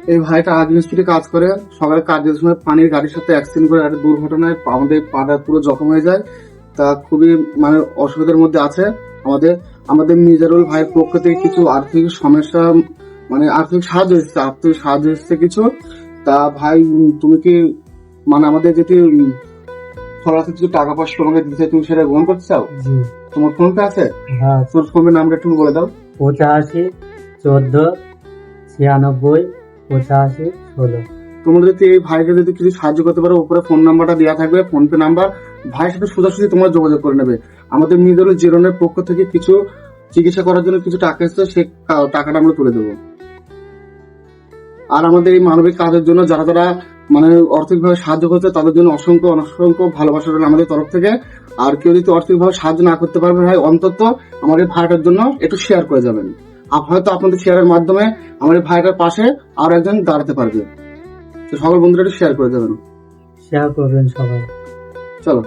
এই ভাইটা রাজমিস্ত্রি কাজ করে, সকালে কাজের সময় পানির গাড়ির সাথে অ্যাক্সিডেন্ট করে একটা দুর্ঘটনায় আমাদের পাটা পুরো জখম হয়ে যায়। তা খুবই মানে অসুবিধার মধ্যে আছে। আমাদের আমাদের মিজারুল ভাইয়ের পক্ষ থেকে কিছু আর্থিক সমস্যা, মানে আর্থিক সাহায্য এসছে কিছু। তা ভাই তুমি কি মানে আমাদের যদি খরচে কিছু টাকা পয়সা তোমাকে দিতে, তুমি সেটা গ্রহণ করতে চাও? জি। তোমার ফোন পে আছে? হ্যাঁ। তোর ফোনের নামটা একটু বলে দাও। 85 14 96 16। তোমরা যদি এই ভাইকে যদি কিছু সাহায্য করতে পারো, উপরে ফোন নাম্বারটা দেওয়া থাকবে, ফোন পে নাম্বার। ভাইয়ের সাথে সোজাসুজি তোমরা যোগাযোগ করে নেবে। আমাদের মিজানুল জিরনের পক্ষ থেকে কিছু চিকিৎসা করার জন্য কিছু টাকা এসেছে, সে টাকাটা আমরা তুলে দেবো। আর আমাদের এই মানবিক কাজের জন্য যারা যারা মানে আর্থিকভাবে সাহায্য করছে, তাদের জন্য অসংখ্য অসংখ্য ভালোবাসা রইল আমাদের তরফ থেকে। আর কেউ যদি আর্থিকভাবে সাহায্য না করতে পারবে ভাই, অন্তত আমার এই ভাইটার জন্য একটু শেয়ার করে যাবেন। হয়তো আপনাদের শেয়ারের মাধ্যমে আমার এই ভাইটার পাশে আর একজন দাঁড়াতে পারবে। তো সকল বন্ধুরা একটু শেয়ার করে দেবেন। শেয়ার করবেন সবাই। চলো।